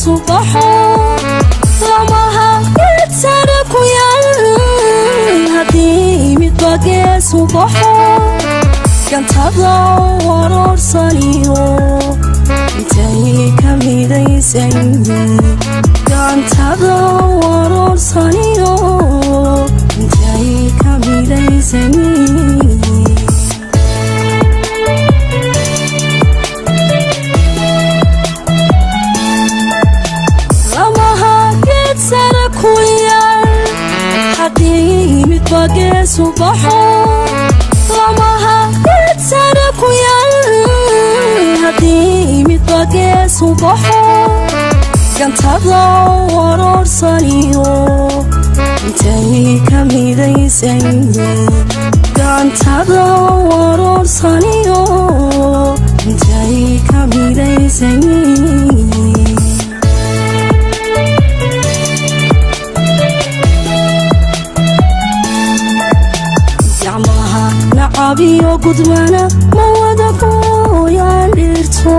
subaxo lamaha geedsaraku yaal haddii midba gees subaxo gantada waroorsaniyo intay ka midaysan gantada waroorsaniyo intay ka midaysan midba subaxo lamaha geedsaraku yaal haddii midba gees subaxo gantada waroorsaniyo intay ka midaysan gantada waroorsaniyo intay ka midaysan abiyo gudmana mawada gooyaan dhirto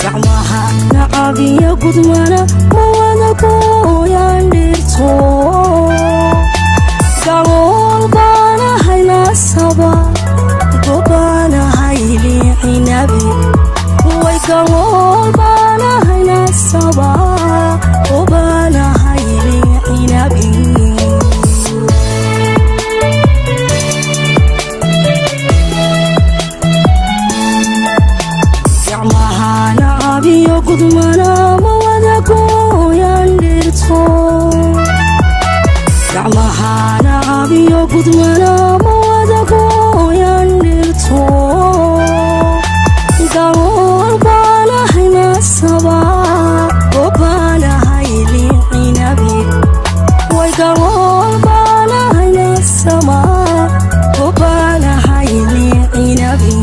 gacmaha nacabiyo gudmana mawada gooyaan dhirto gamool baana haynasaba gobaana hayliicinabi way gamool baana haynasaba gobaana hayliicinabi gudmana mawada gooyaan dhirto gacmahana abiyo gudmana mawada gooyaan dhirto gamool baana haynasaba gobaana hayliicinabi way gamool baana haynasaba gobaana hayliicinabi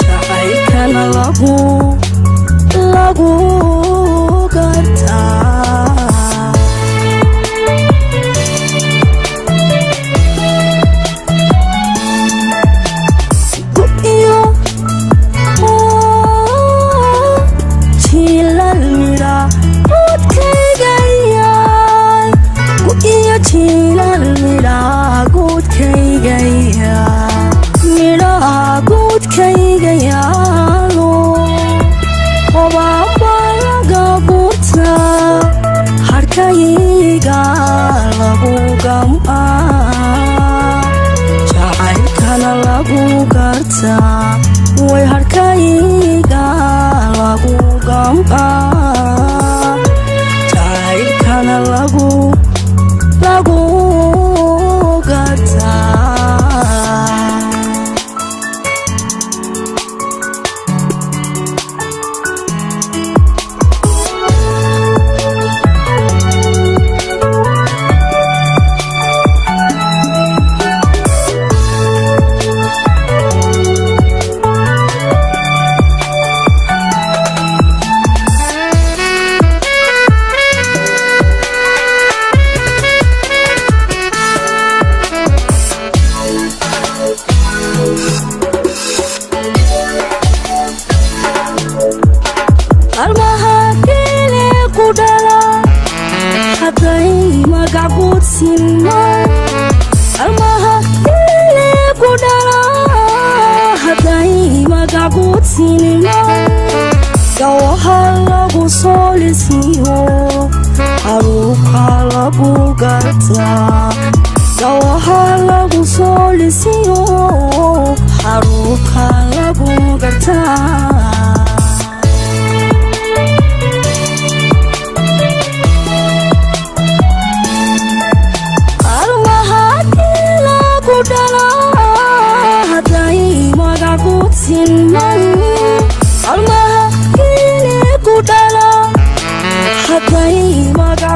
jacaylkana lagu gartaa iyo jilal mira gudkaygayaan iyo jilal mira gudkaygayaan miraha gudkayga yaalo qobaanba laga gurta harkayga lagu gam'aa jacaylkana lagu gartaa way harkayga lagu gam'aa jacaylkana lagu gartaa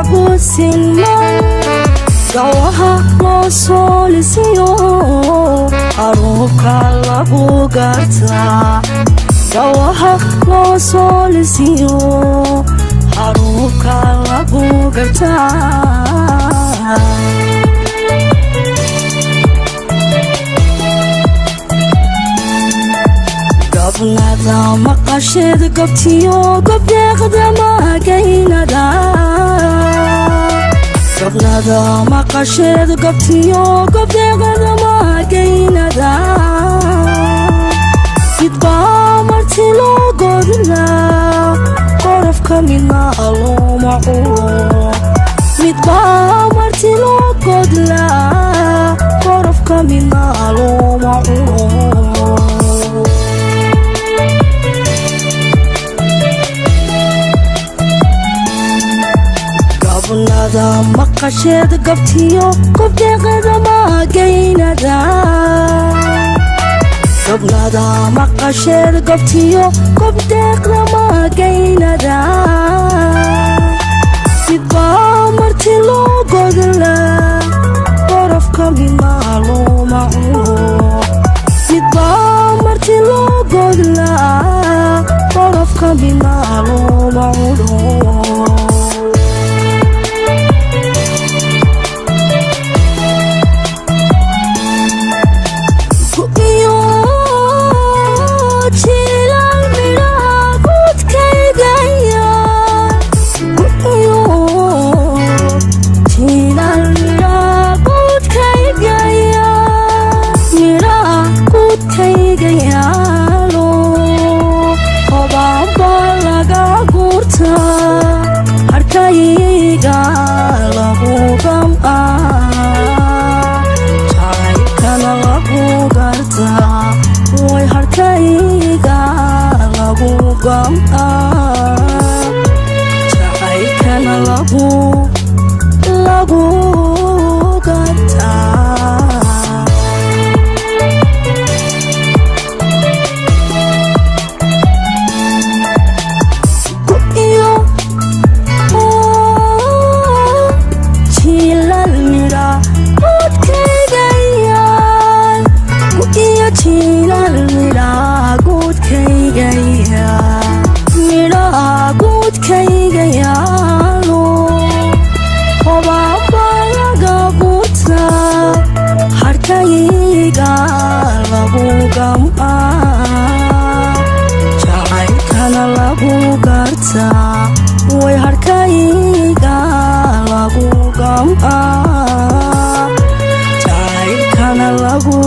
lagu siman gawaha loo soo lisiyo haruubka lagu gartaa gawaha loo soo lisiyo haruubka lagu gartaa gabnada maqasheed gabtiyo gobdeeqda magaynada gabnada maqasheed gabtiyo gobdeeqda magaynada sidbaa marti loo godlaa qorafka midna loo maculo midbaa marti loo godlaa qorafka midna loo maculo gabnada maqasheed gabtiyo gobdeeqda magaynada gabnada maqasheed gabtiyo gobdeeqda magaynada sidbaa marti loo godlaa qorafka midna loo maculo sidbaa marti loo godlaa qorafka midna loo maculo jacaylkana lagu gartaa iyo jilal mira gudkaygayaan iyo jilal mira gudkaygayaan gudkayga yaalo hobaaba laga buutaa harkayga lagu gam'aa jacaylkana lagu gartaa way harkayga lagu gam'aa jacaylkana lagu